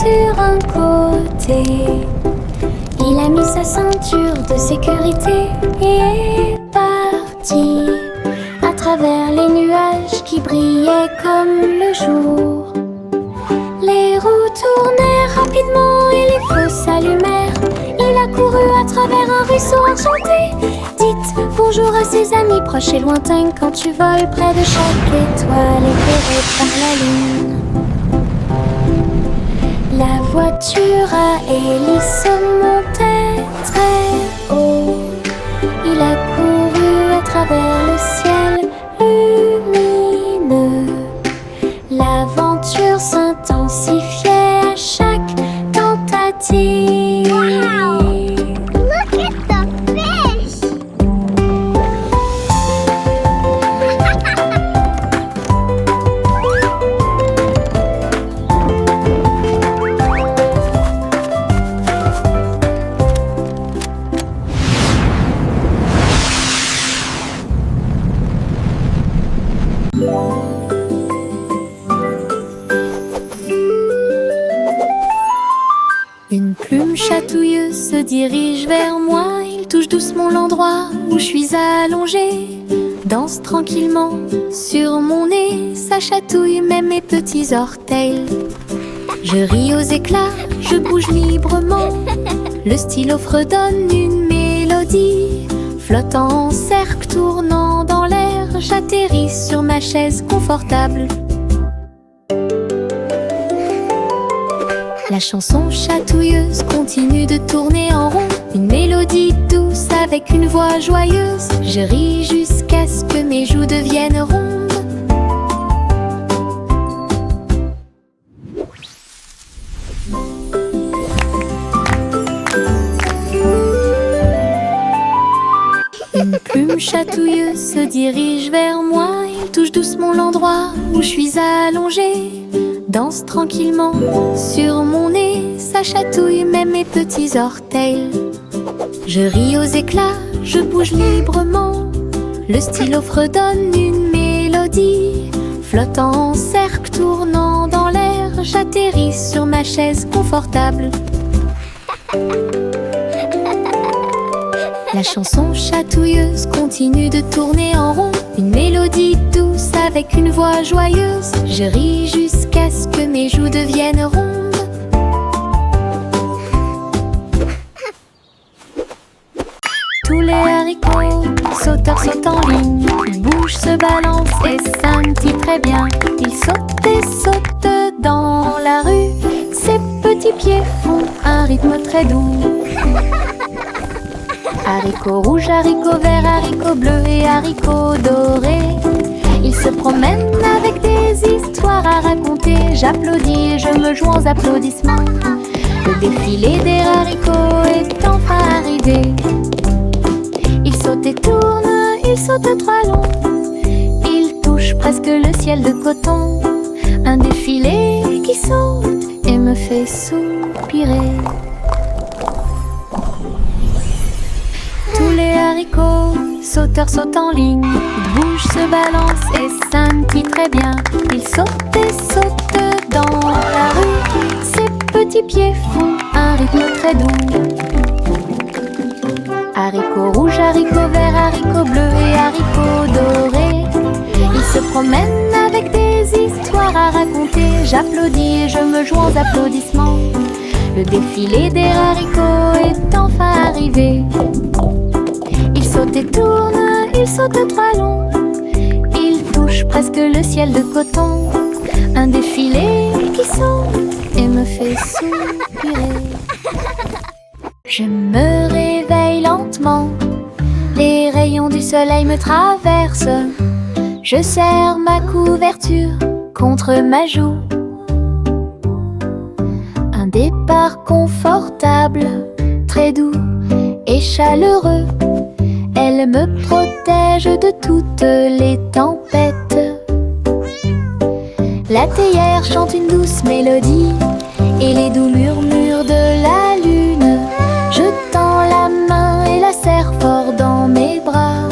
sur un côté. Il a mis sa ceinture de sécurité et est parti à travers les nuages qui brillaient comme le jour. Les roues tournèrent rapidement et les feux s'allumèrent. Il a couru à travers un ruisseau enchanté. Dites bonjour à ses amis proches et lointains quand tu voles près de chaque étoile éclairée par la lune. La voiture à hélice montait très haut. Il a couru à travers le ciel lumineux. L'aventure s'intensifiait à chaque tentative. Wow! Look at the fish! Une plume chatouilleuse se dirige vers moi. Il touche doucement l'endroit où je suis allongée. Danse tranquillement sur mon nez. Ça chatouille même mes petits orteils. Je ris aux éclats, je bouge librement. Le stylo fredonne une mélodie. Flottant en cercle, tournant dans l'air, j'atterris sur ma chaise confortable. La chanson chatouilleuse continue de tourner en rond. Une mélodie douce avec une voix joyeuse. Je ris jusqu'à ce que mes joues deviennent rondes. Une plume chatouilleuse se dirige vers moi. Il touche doucement l'endroit où je suis allongée. Danse tranquillement sur mon nez. Ça chatouille même mes petits orteils. Je ris aux éclats, je bouge librement. Le stylo fredonne une mélodie. Flottant en cercle, tournant dans l'air, j'atterris sur ma chaise confortable. La chanson chatouilleuse continue de tourner en rond. Une mélodie douce avec une voix joyeuse. Je ris jusqu'à ce que mes joues deviennent rondes. Tous les haricots sauteurs sautent en ligne. Ils bougent, se balancent et scintillent très bien. Ils sautent et sautent dans la rue. Ses petits pieds font un rythme très doux. Haricots rouges, haricots verts, haricots bleus et haricots dorés. Ils se promènent avec des histoires à raconter. J'applaudis et je me joins aux applaudissements. Le défilé des haricots est enfin arrivé. Ils sautent et tournent, ils sautent à trois longs. Ils touchent presque le ciel de coton. Un défilé qui saute et me fait soupirer. Tous les haricots sauteurs sautent en ligne. Ils bougent, se balancent et scintillent très bien. Ils sautent et sautent dans la rue. Ses petits pieds font un rythme très doux. Haricots rouges, haricots verts, haricots bleus et haricots dorés. Ils se promènent avec des histoires à raconter. J'applaudis et je me joins aux applaudissements. Le défilé des haricots est enfin arrivé. Ils sautent et tournent, ils sautent à trois longs. Ils touchent presque le ciel de coton. Un défilé qui saute et me fait soupirer. Je me réveille lentement. Les rayons du soleil me traversent. Je serre ma couverture contre ma joue. Un départ confortable, très doux et chaleureux. Elle me protège de toutes les tempêtes. La théière chante une douce mélodie et les doux murmures de la lune. Je tends la main et la serre fort dans mes bras.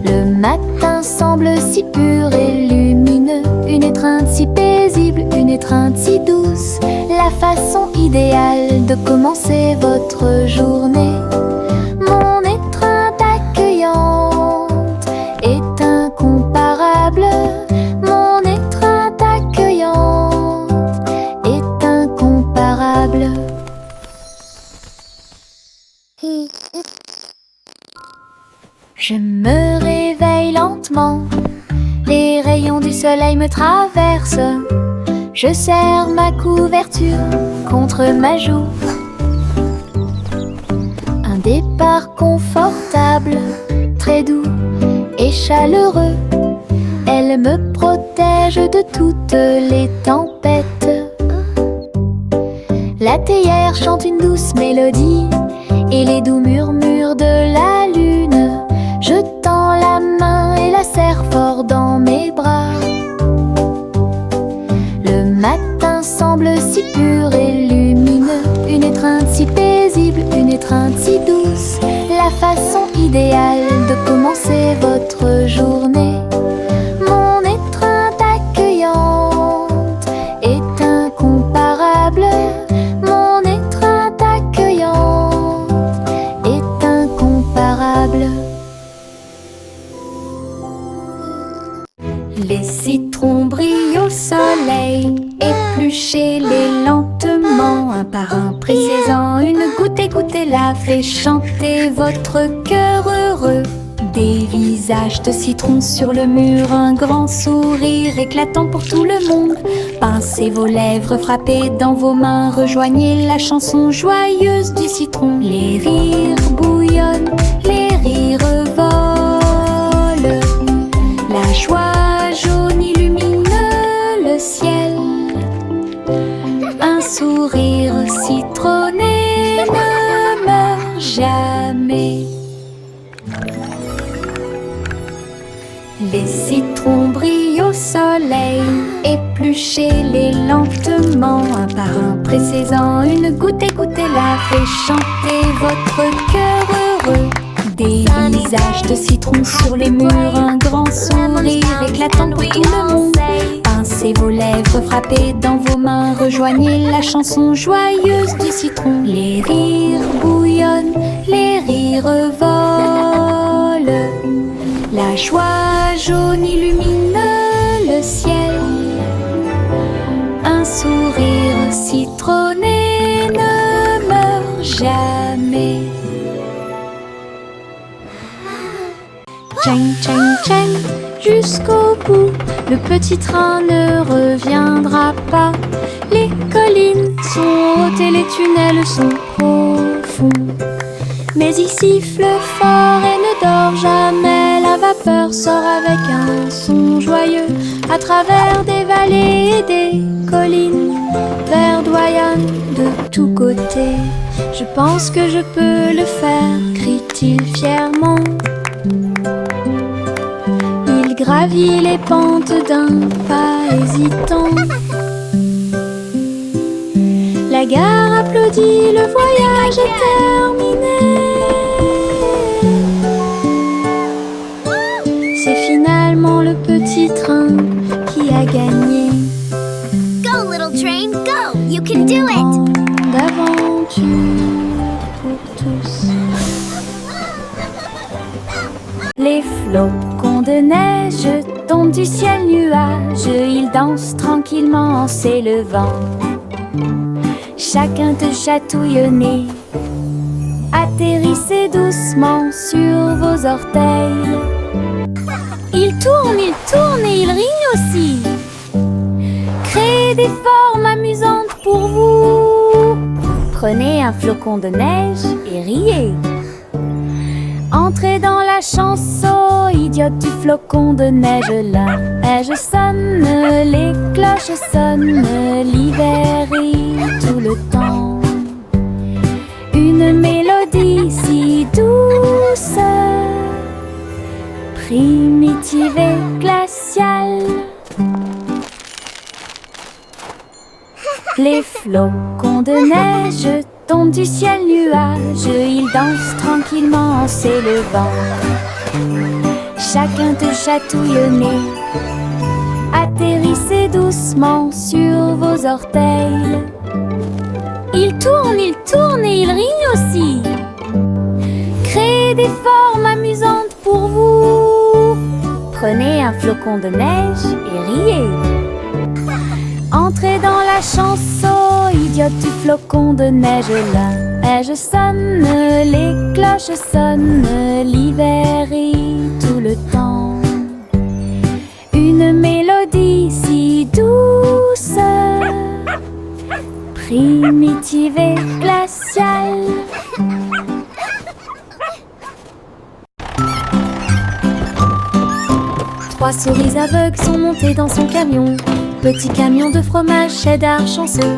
Le matin semble si pur et lumineux. Une étreinte si paisible, une étreinte si douce. de commencer votre journée. Mon étreinte accueillante est incomparable. Mon étreinte accueillante est incomparable. Je me réveille lentement, les rayons du soleil me traversent. Je serre ma couverture contre ma joue. Un départ confortable, très doux et chaleureux. Elle me protège de toutes les tempêtes. La théière chante une douce mélodie et les doux murmures de la lune. Je tends la main et la serre fort dans mes bras. Le matin semble si pur et lumineux, une étreinte si paisible, une étreinte si douce, la façon idéale de commencer votre journée. Mon étreinte accueillante est incomparable. Mon étreinte accueillante est incomparable. Les citrons brillent au soleil, épluchez-les lentement, un par un, pressez-en une goutte, écoutez-la, fait chanter votre cœur heureux. Des visages de citrons sur le mur, un grand sourire éclatant pour tout le monde. Pincez vos lèvres, frappez dans vos mains, rejoignez la chanson joyeuse du citron. Les rires bouillonnent, les rires volent, la joie jaune illumine le ciel. Un sourire citronné ne meurt jamais. Les citrons brillent au soleil, épluchez-les lentement, un par un, pressez-en une goutte, écoutez-la, fait chanter votre cœur heureux. Des visages de citrons sur les murs, un grand sourire éclatant pour tout le monde. Pincez vos lèvres, frappez dans vos mains, rejoignez la chanson joyeuse du citron. Les rires bouillonnent, les rires volent, la joie jaune illumine le ciel. Un sourire citronné ne meurt jamais. Tchang, tchang, tchang, jusqu'au bout, le petit train ne reviendra pas. Les collines sont hautes et les tunnels sont profonds. Mais il siffle fort et ne dort jamais. La vapeur sort avec un son joyeux à travers des vallées et des collines, verdoyant de tous côtés. Je pense que je peux le faire, crie-t-il fièrement. Il gravit les pentes d'un pas hésitant. La gare applaudit, le voyage est terminé. C'est finalement le petit train qui a gagné. Go, little train, go! You can do it! D'aventure pour tous. Les flocons de neige tombent du ciel nuage, ils dansent tranquillement en s'élevant. Chacun te chatouille au nez, atterrissez doucement sur vos orteils. Ils tournent et ils rient aussi. Créez des formes amusantes pour vous. Prenez un flocon de neige et riez. Entrez dans la chanson idiote du flocon de neige. La neige sonne, les cloches sonnent, l'hiver rit tout le temps. Une mélodie si douce, primitive et glaciale. Les flocons de neige tombent du ciel nuage, ils dansent tranquillement en s'élevant. Chacun te chatouille au nez, atterrissez doucement sur vos orteils. Il tourne et il rit aussi. Créez des formes amusantes pour vous. Prenez un flocon de neige et riez. Entrez dans la chanson, idiote du flocon de neige. La neige sonne, les cloches sonnent, l'hiver rit tout le temps. Une mélodie si douce, primitive et glaciale. Trois souris aveugles sont montées dans son camion. Petit camion de fromage cheddar chanceux.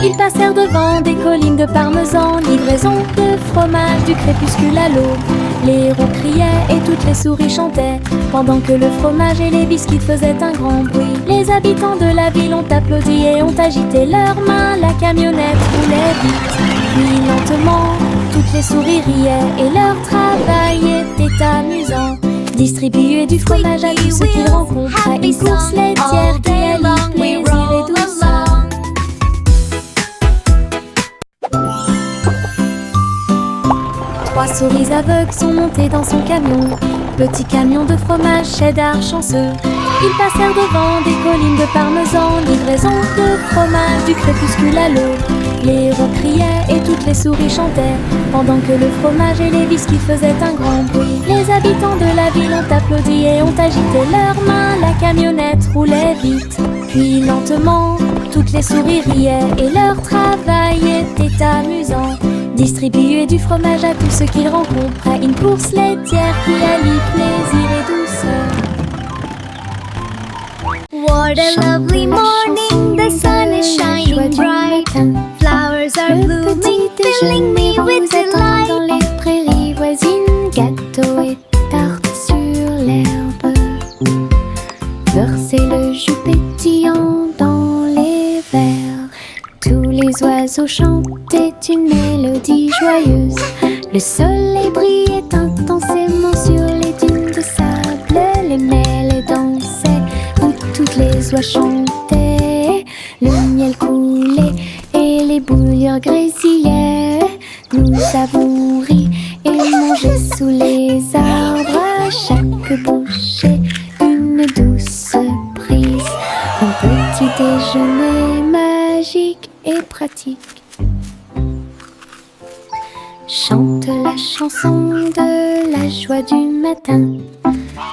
Ils passèrent devant des collines de parmesan. Livraison de fromage du crépuscule à l'aube. Les héros criaient et toutes les souris chantaient, pendant que le fromage et les biscuits faisaient un grand bruit. Les habitants de la ville ont applaudi et ont agité leurs mains. La camionnette roulait vite, puis lentement. Toutes les souris riaient et leur travail était amusant. Distribuer du fromage à tous ceux qu'ils rencontraient. Une course laitière qui allie plaisir et douceur. Trois souris aveugles sont montées dans son camion. Petit camion de fromage cheddar chanceux. Ils passèrent devant des collines de parmesan. Livraison de fromage du crépuscule à l'aube. Les héros criaient et toutes les souris chantaient, pendant que le fromage et les biscuits faisaient un grand bruit. Les habitants de la ville ont applaudi et ont agité leurs mains. La camionnette roulait vite, puis lentement. Toutes les souris riaient et leur travail était amusant. Distribuer du fromage à tous ceux qu'ils rencontraient. Une course laitière qui allie plaisir et douceur. What a lovely morning, the sun is shining bright. Flowers are blooming, filling me with delight. Dans les prairies voisines, gâteaux et tartes sur l'herbe. Versez le jus pétillant dans les verres. Tous les oiseaux chantaient une mélodie joyeuse. Le soleil brillait intensément sur les dunes de sable. Les mêles dansaient où toutes les oies chantaient. Le miel coulait et les bouilloires grésillaient. Nous avons ri et mangé sous les arbres. À chaque bouchée, une douce prise. Un petit déjeuner magique et pratique. Chante la chanson de la joie du matin.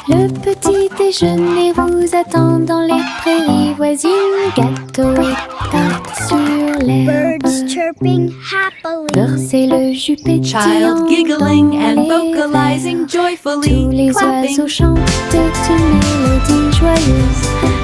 Le petit déjeuner vous attend dans les prairies voisines. Gâteaux et tartes sur l'herbe. Birds chirping happily. Versez le jus pétillant Child giggling dans and les vocalizing verres. joyfully, Tous les clapping. oiseaux chantaient une mélodie joyeuse.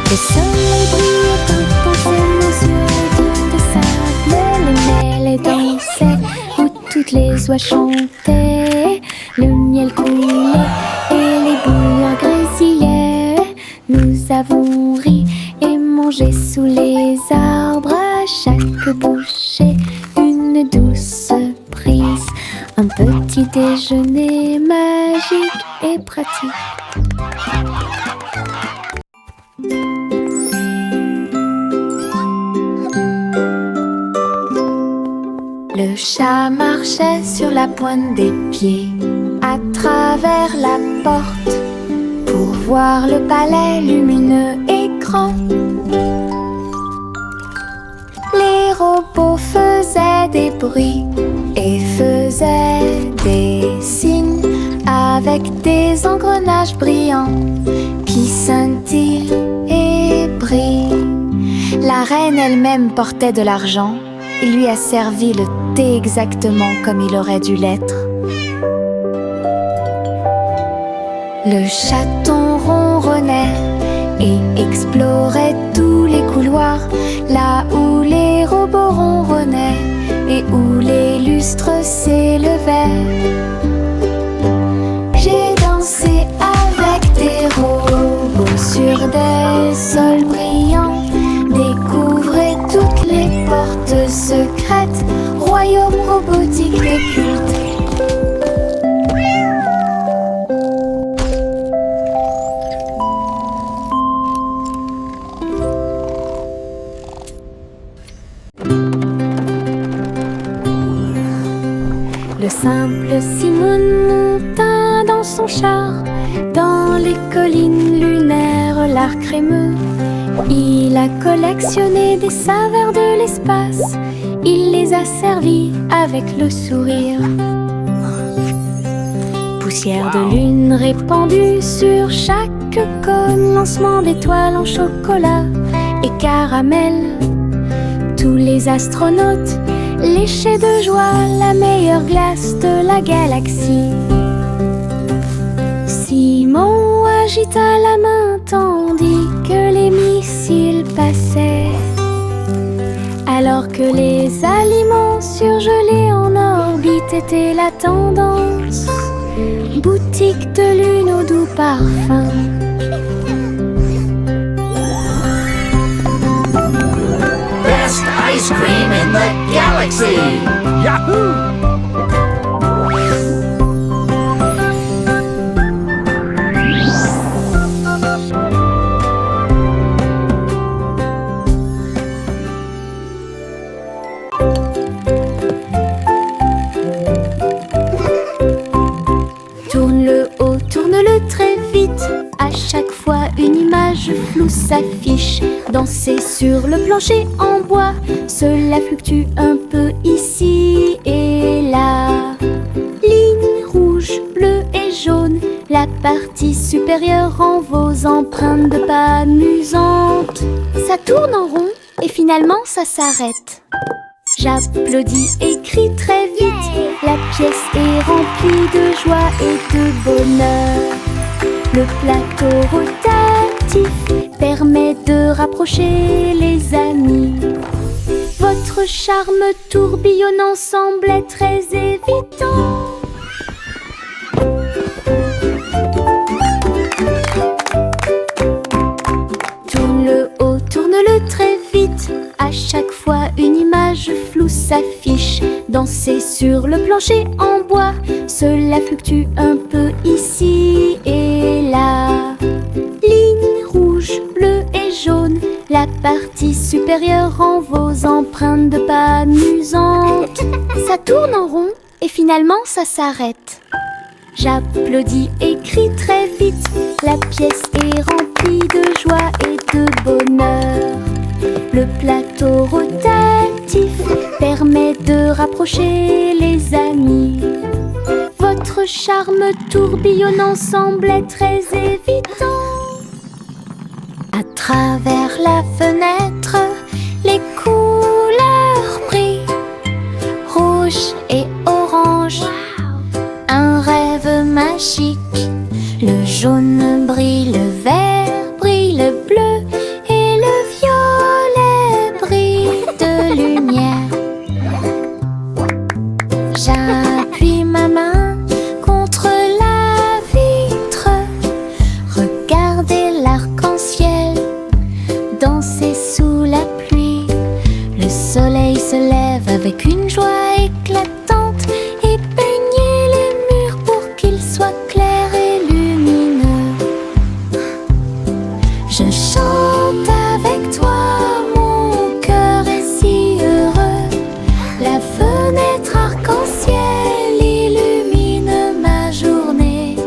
Le soleil brillait intensément sur les dunes de sable. Les mêles dansaient où toutes les oies chantaient. Le miel coulait et les bouilloires grésillaient. Nous avons ri et mangé sous les arbres. À chaque bouchée, une douce prise. Un petit déjeuner magique et pratique. Le chat marchait sur la pointe des pieds à travers la porte pour voir le palais lumineux et grand. Les robots faisaient des bruits et faisaient des signes avec des engrenages brillants qui scintillent et brillent. La reine elle-même portait de l'argent. Il lui a servi le thé exactement comme il aurait dû l'être. Le chaton ronronnait et explorait tous les couloirs, là où les robots ronronnaient et où les lustres s'élevaient. J'ai dansé avec des robots sur des sols brillants. Découvrez toutes les portes secrètes, royaume robotique occulte. Le simple Simon monta dans son char, dans les collines lunaires, l'art crémeux. Il a collectionné des saveurs de l'espace, il les a servis avec le sourire. Poussière de lune répandue sur chaque cône, lancement d'étoiles en chocolat et caramel. Tous les astronautes léchaient de joie la meilleure glace de la galaxie. Simon agita la main tandis que les missiles passaient. Alors que les aliments surgelés en orbite étaient la tendance, boutique de lune au doux parfum. Best ice cream in the galaxy! Yahoo! Tourne-le haut, tourne-le très vite. À chaque fois une image floue s'affiche. Danser sur le plancher en bois, cela fluctue un peu ici et là. Ligne rouge, bleue et jaune, la partie supérieure en vos empreintes de pas amusantes. Ça tourne en rond et finalement ça s'arrête. J'applaudis et crie très vite. La pièce est remplie de joie et de bonheur. Le plateau rotatif permet de rapprocher les amis. Votre charme tourbillonnant semblait très évident. Tourne-le haut, tourne-le très vite. À chaque fois une image floue s'affiche. Danser sur le plancher en bois, cela fluctue un peu ici et là. Ligne rouge, bleue et jaune, la partie supérieure en vos empreintes de pas amusantes. Ça tourne en rond et finalement ça s'arrête. J'applaudis et crie très vite. La pièce est remplie de joie et de bonheur. Le plateau rotatif permet de rapprocher les amis. Votre charme tourbillonnant semblait très évident. À travers la fenêtre, les couleurs brillent, rouge et orange. Un rêve magique. Le jaune brille, le vert brille, le bleu et le violet brillent de lumière. J'appuie ma main contre la vitre. Regardez l'arc-en-ciel danser sous la pluie. Le soleil se lève avec une joie éclatante et peignez les murs pour qu'ils soient clairs et lumineux. Je chante avec toi, mon cœur est si heureux. La fenêtre arc-en-ciel illumine ma journée.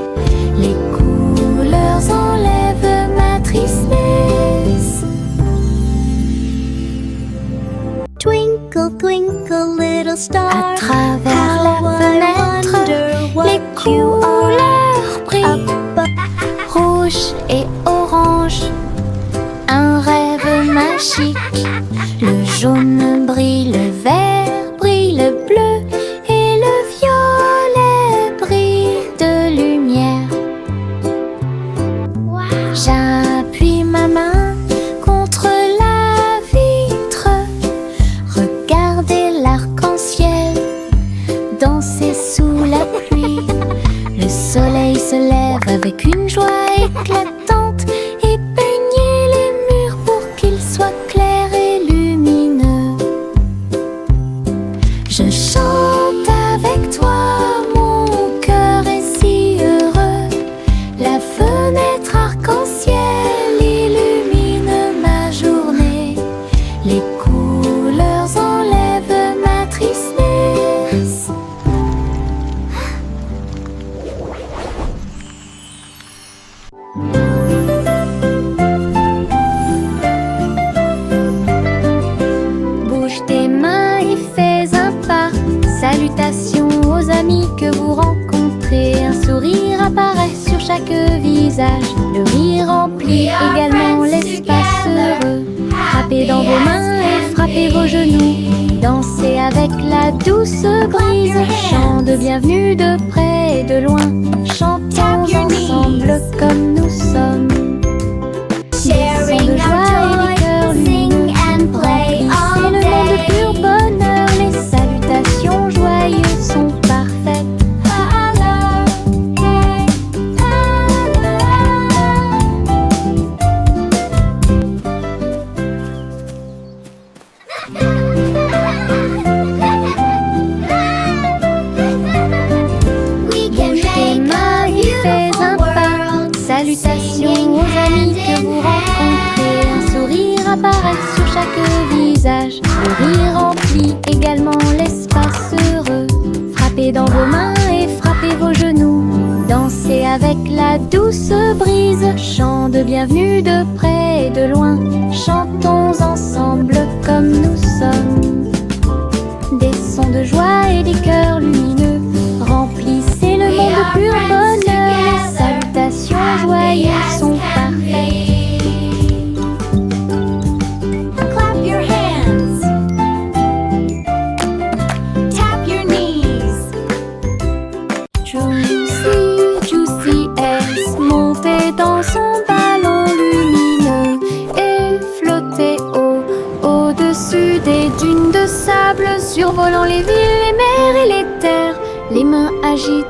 Les couleurs enlèvent ma tristesse. Twinkle, twinkle, little star. À travers la how I fenêtre, wonder what les you are couleurs brillent, up. rouge et orange. Un rêve magique. Le jaune brille, le vert brille, le bleu et le violet brillent de lumière. J'appuie ma main contre la vitre. Regardez l'arc-en-ciel danser sous la pluie. Le soleil se lève avec une joie éclatante et peignez les murs pour qu'ils soient clairs et lumineux. Je chante avec toi, mon cœur est si heureux. La fenêtre arc-en-ciel illumine ma journée. Les couleurs enlèvent Bouge tes mains et fais un pas. Salutations aux amis que vous rencontrez. Un sourire apparaît sur chaque visage. Le rire remplit également l'espace heureux. Frappez dans vos mains et frappez vos genoux. Dansez avec la douce brise. Chant de bienvenue de près et de loin. Chantons ensemble comme nous sommes. Sharing de joie et des cœurs sing and play c'est all le monde de pur day. bonheur. Les salutations joyeuses sont parfaites. We can Bouge tes make mains a et fais un beautiful pas. world. Salutations aux amis que vous rencontrez. Un sourire apparaît sur chaque visage. Le rire remplit également l'espace heureux. Frappez dans vos mains et frappez vos genoux. Dansez avec la douce brise. Chant de bienvenue de près et de loin. Chantons ensemble comme nous sommes. Des sons de joie et des cœurs lumineux. Remplissez le monde de pur bonheur. Les salutations joyeuses sont parfaites. Clap your hands. Tap your knees. Juicy, Juicy S montait dans son ballon lumineux et flottait au-dessus des dunes de sable, survolant les villes, les mers et les terres. Les mains agitent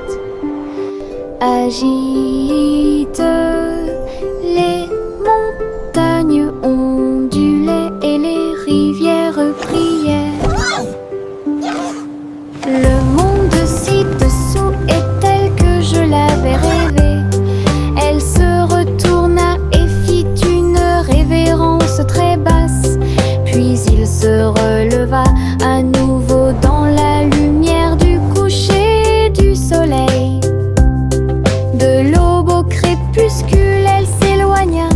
les montagnes ondulaient et les rivières prièrent. Le monde ci-dessous est tel que je l'avais rêvé. Elle se retourna et fit une révérence très basse. Puis il se releva à nouveau dans la lumière du coucher du soleil. De l'aube au crépuscule, elle s'éloigna,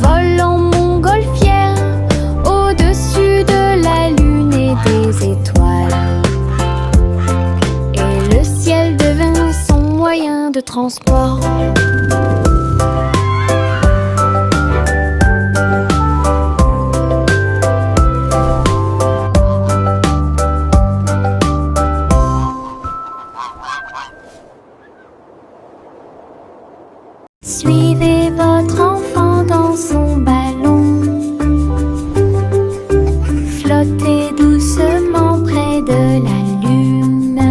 volant montgolfière au-dessus de la lune et des étoiles. Et le ciel devint son moyen de transport. Suivez votre enfant dans son ballon. Flottez doucement près de la lune.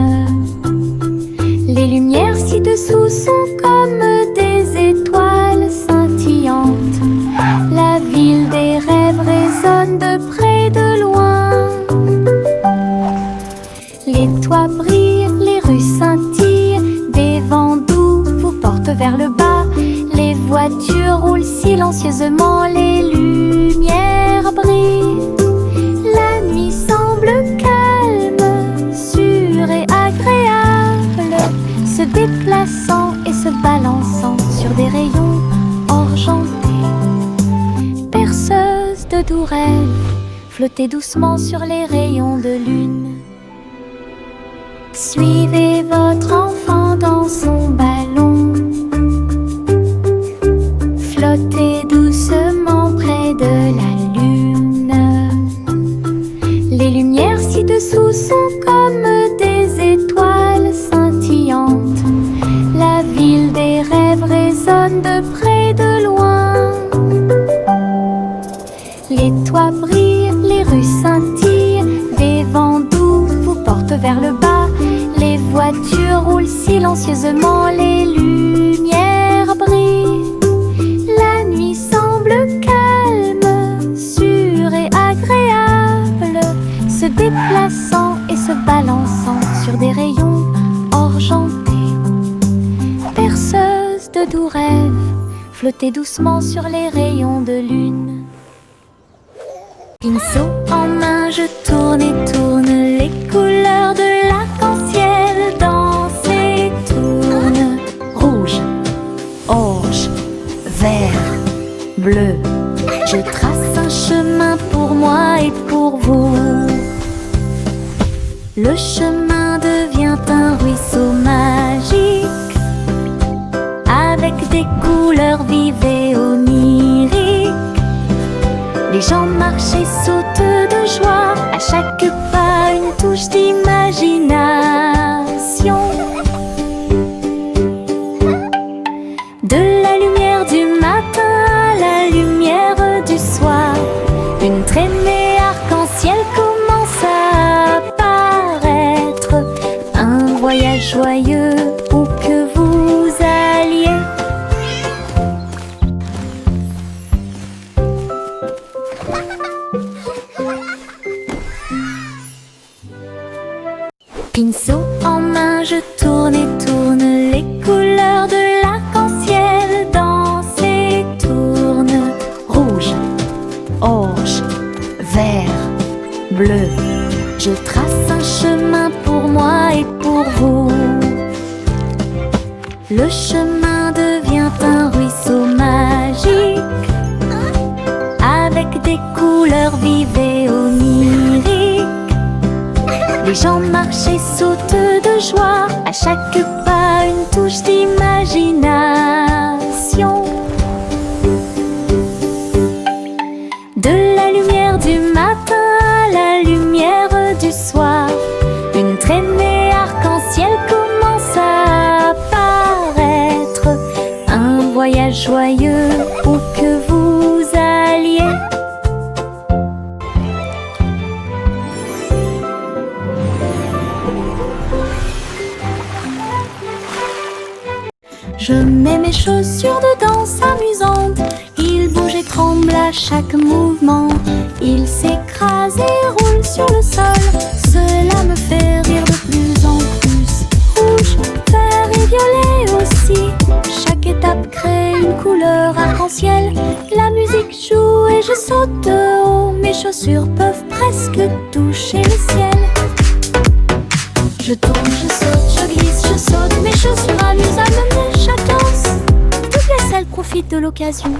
Les lumières ci-dessous sont comme des étoiles scintillantes. La ville des rêves résonne de près et de loin. Les toits brillent, les rues scintillent. Des vents doux vous portent vers le bas. Les voitures roulent silencieusement, les lumières brillent. La nuit semble calme, sûre et agréable, se déplaçant et se balançant sur des rayons argentés. Berceuse de doux rêves, flottez doucement sur les rayons de lune. Suivez votre enfant dans son ballon. Flottez doucement près de la lune. Les lumières ci-dessous sont comme des étoiles scintillantes. La ville des rêves résonne de près et de loin. Les toits brillent, les rues scintillent. Des vents doux vous portent vers le bas. Les voitures roulent silencieusement, les lumières brillent. La nuit semble calme, sûre et agréable, se déplaçant et se balançant sur des rayons argentés. Berceuse de doux rêves, flottez doucement sur les rayons de lune. Pinceau en main, je tourne et tourne. Les couleurs de l'arc-en-ciel dansent et tournent. Rouge, orange, vert, bleu. Je trace un chemin pour pour vous. Le chemin devient un ruisseau magique, avec des couleurs vives et oniriques. Les gens marchent et sautent de joie, à chaque pas une touche d'imagination. De la lumière du matin à la lumière du soir, une traînée arc-en-ciel commence à apparaître. Un voyage joyeux où que vous alliez. Pinceau en main, je tourne et tourne les couleurs de l'arc-en-ciel. Dansent et tournent. Rouge, orange, vert, bleu. Je trace un chemin pour moi et pour vous. Le chemin devient un ruisseau magique, avec des couleurs vives et oniriques. Les gens marchent et sautent de joie, à chaque pas une touche d'imagination. De la lumière du matin à la lumière du soir, une traînée arc-en-ciel commence à apparaître. Un voyage joyeux où que vous alliez. Je mets mes chaussures de danse amusantes. Ils bougent et tremblent à chaque mouvement. Ils s'écrasent et roulent sur le sol. Cela me fait rire de plus en plus. Rouge, vert et violet aussi. Chaque étape crée une couleur arc-en-ciel. La musique joue et je saute de haut. Mes chaussures peuvent presque toucher le ciel. Je tourne, je saute, je glisse, je saute. Mes chaussures amusent à me mener chaque danse. Toutes les salles profitent de l'occasion.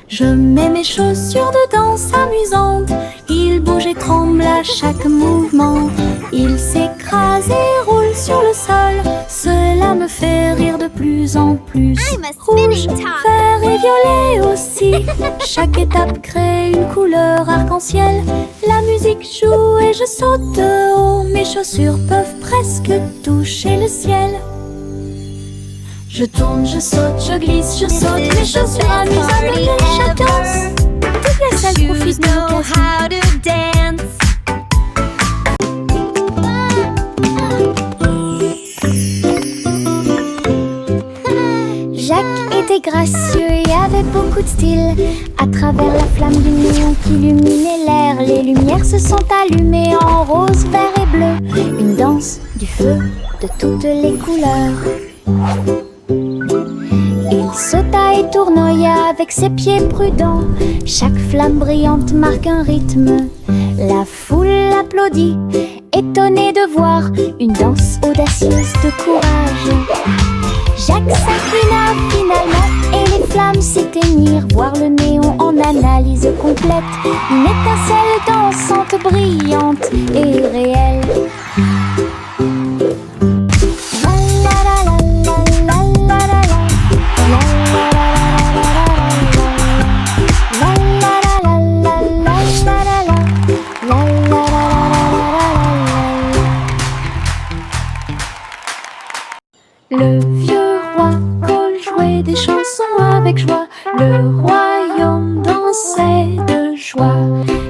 Je mets mes chaussures de danse amusantes. Ils bougent et tremblent à chaque mouvement. Ils s'écrasent et roulent sur le sol. Cela me fait rire de plus en plus. Rouge, vert et violet aussi. Chaque étape crée une couleur arc-en-ciel. La musique joue et je saute de haut. Mes chaussures peuvent presque toucher le ciel. Je tourne, je saute, je glisse, je saute. Mes chaussures amusent à mener chaque danse. Toutes les salles profitent de l'occasion. Jacques était gracieux et avait beaucoup de style. À travers la flamme du néon qui illuminait l'air, les lumières se sont allumées en rose, vert et bleu. Une danse du feu de toutes les couleurs. Il sauta et tournoya avec ses pieds prudents. Chaque flamme brillante marque un rythme. La foule applaudit, étonnée de voir une danse audacieuse de courage. Jacques s'inclina finalement et les flammes s'éteignirent. Voir le néon en analyse complète. Une étincelle dansante, brillante et réelle. Le vieux roi Cole jouait des chansons avec joie. Le royaume dansait de joie.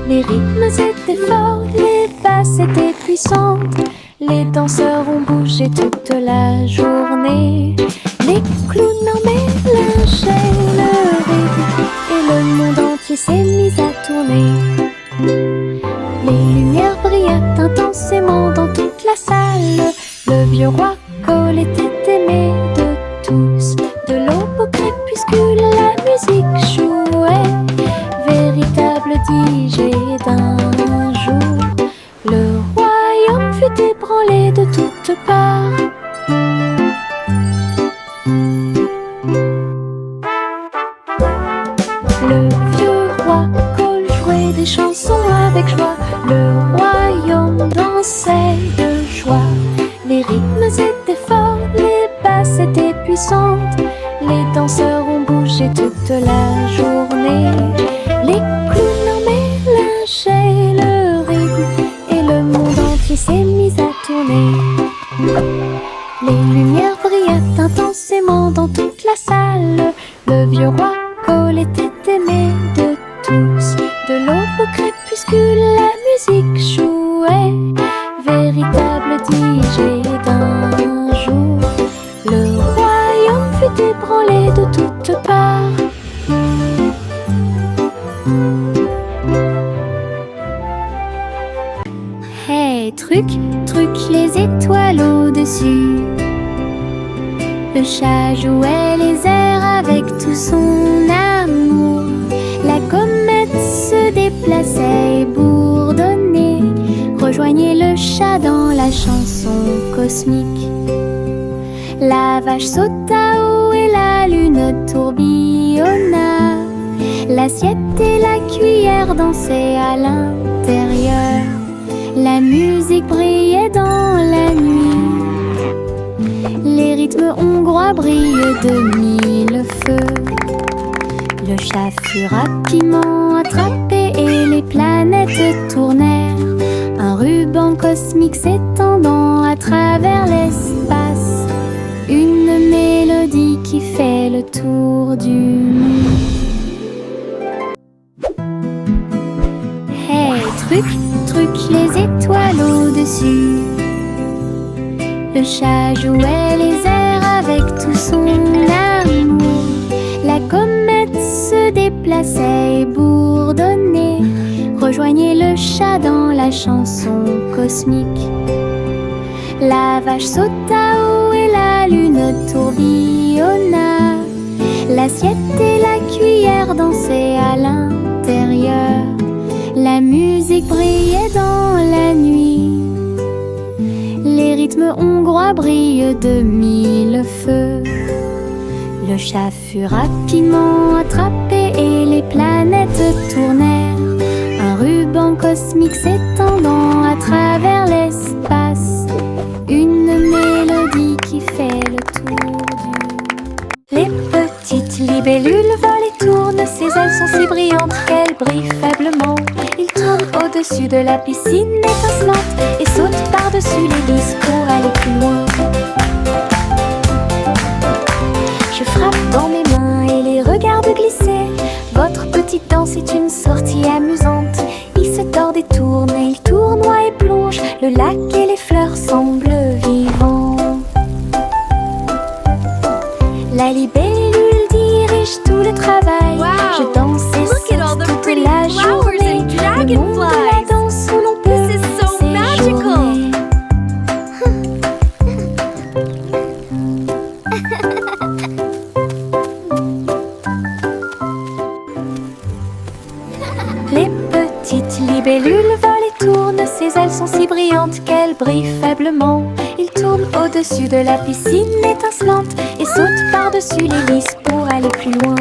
Les rythmes étaient forts, les basses étaient puissantes. Les danseurs ont bougé toute la journée. Les clowns en mélangeaient le rythme et le monde entier s'est mis à tourner. Les lumières brillaient intensément dans toute la salle. Le vieux roi Cole était aimé de tous. De l'aube au crépuscule, la musique jouait. Véritable DJ d'un jour. Le royaume fut ébranlé de toutes parts. Le vieux roi Cole chantait des chansons avec joie. Le royaume dansait de joie. Les rythmes étaient forts, les basses étaient puissantes. Les danseurs ont bougé toute la journée. Les clowns mélangeaient le rythme et le monde entier s'est mis à tourner. Les lumières brillaient intensément dans toute la salle. Le vieux roi Cole était aimé de tous. De l'aube au crépuscule, la musique jouait. Véritable DJ d'un jour. Le royaume fut ébranlé de toutes parts. Hey, truc, truc, les étoiles au-dessus. Le chat jouait les airs avec tout son amour. La comète se déplaçait et bourdonnait. Rejoignez le chat dans la chanson cosmique. La vache sauta haut et la lune tourbillonna. L'assiette et la cuillère dansaient à l'intérieur. La musique brillait dans la nuit. Les rythmes hongrois brillent de mille feux. Le chat fut rapidement attrapé et les planètes tournèrent. Un ruban cosmique s'étendant à travers l'espace. Une mélodie qui fait le tour du monde. Hey, truc, truc, les étoiles au-dessus. Le chat jouait les airs avec tout son amour. La comète se déplaçait et bourdonnait. Rejoignez le chat dans la chanson cosmique. La vache sauta haut et la lune tourbillonna. L'assiette et la cuillère dansaient à l'intérieur. La musique brillait dans la nuit. Les rythmes hongrois brillent de mille feux. Le chat fut rapidement attrapé et les planètes tournèrent. Un ruban cosmique s'étendant à travers l'espace. Une mélodie qui fait le tour du... Les petites libellules volent et tournent. Ses ailes sont si brillantes qu'elles brillent faiblement. Ils tournent au-dessus de la piscine étincelante et sautent par-dessus les lisses pour aller plus loin. Je frappe dans mes mains et les regarde glisser. Votre petite danse est une sortie amusante. Il se tord et tourne et il tournoie et plonge. Le lac et les fleurs semblent vivants. La libellule dirige tout le travail. Wow. Je danse et Look at all the saute toute pretty la flowers journée. and Le monde de la dragonflies. danse où l'on peut This is so magical. séjourner. Les petites libellules volent et tournent. Ses ailes sont si brillantes qu'elles brillent faiblement. Ils tournent au-dessus de la piscine étincelante et sautent par-dessus les lisses pour aller plus loin.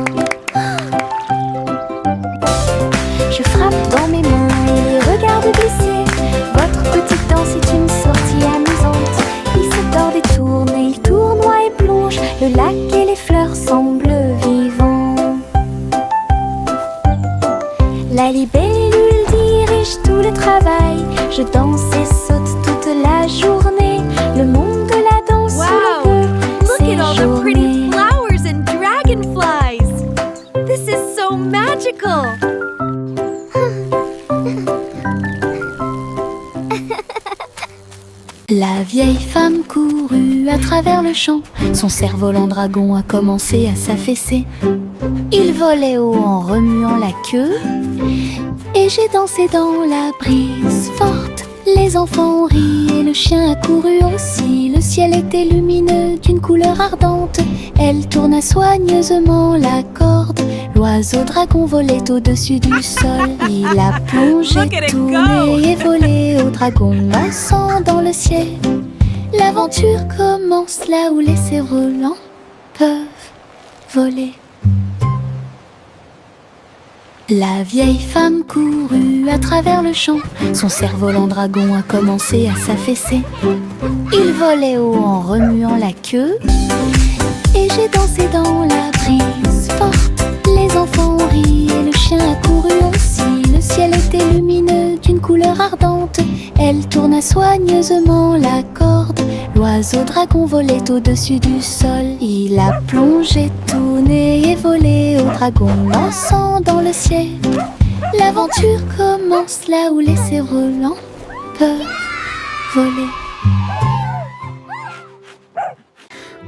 Je frappe dans mes mains et les regarde glisser. Votre petite danse est une sortie amusante. Il se tord et tourne et il tournoie et plonge. Le lac et les fleurs semblent vivants. La libellule dirige tout le travail. Je danse et saute toute la journée. Le monde de la danse où Wow. l'on peut Look at all the pretty séjourner. flowers and dragonflies. This is so magical. La vieille femme courut à travers le champ. Son cerf-volant dragon a commencé à s'affaisser. Il volait haut en remuant la queue. Et j'ai dansé dans la brise forte. Les enfants ont ri et le chien a couru aussi. Le ciel était lumineux d'une couleur ardente. Elle tourna soigneusement la corde. L'oiseau dragon volait au-dessus du sol. Il a plongé, Look at it tourné go. et volé au dragon dansant dans le ciel. L'aventure commence là où les cerfs-volants peuvent voler. La vieille femme courut à travers le champ. Son cerf-volant dragon a commencé à s'affaisser. Il volait haut en remuant la queue. Et j'ai dansé dans la brise forte. Les enfants ont ri et le chien a couru aussi. Le ciel était lumineux d'une couleur ardente. Elle tourna soigneusement la corde. L'oiseau dragon volait au-dessus du sol. Il a plongé, tourné et volé au dragon dansant dans le ciel. L'aventure commence là où les cerfs-volants peuvent voler.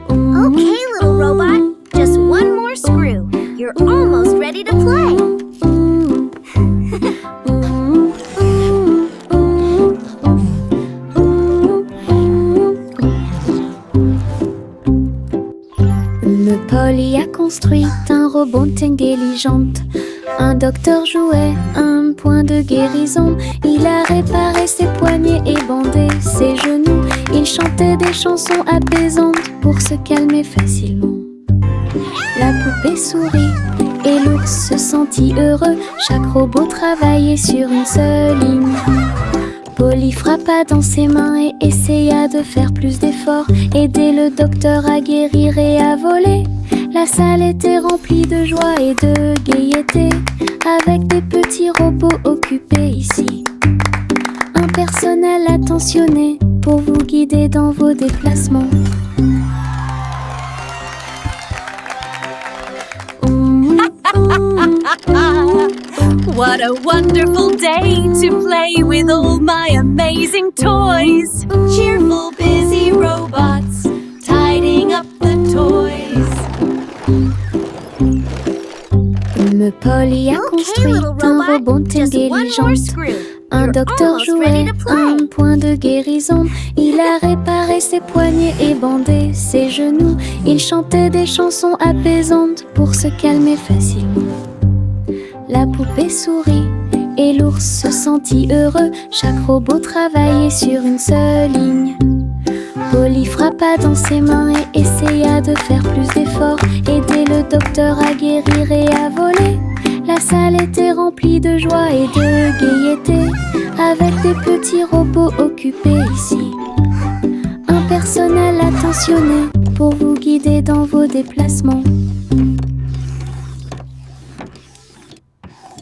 Okay, little robot, just one more screw. You're almost ready to play. Polly a construit un robot intelligente. Un docteur jouait un point de guérison. Il a réparé ses poignets et bandé ses genoux. Il chantait des chansons apaisantes pour se calmer facilement. La poupée sourit et l'ours se sentit heureux. Chaque robot travaillait sur une seule ligne. Polly frappa dans ses mains et essaya de faire plus d'efforts. Aider le docteur à guérir et à voler. La salle était remplie de joie et de gaieté, avec des petits robots occupés ici. Un personnel attentionné pour vous guider dans vos déplacements. What a wonderful day to play with all my amazing toys. Cheerful, busy robots, tidying up the toys. Polly a construit little un robot, robot just one more intelligent. screw. Un You're docteur almost ready jouait to play. un point de guérison. Il a réparé ses poignets et bandé ses genoux. Il chantait des chansons apaisantes pour se calmer facilement. La poupée sourit et l'ours se sentit heureux. Chaque robot travaillait sur une seule ligne. Polly frappa dans ses mains et essaya de faire plus d'efforts. Aider le docteur à guérir et à voler. La salle était remplie de joie et de gaieté, avec des petits robots occupés ici. Un personnel attentionné pour vous guider dans vos déplacements.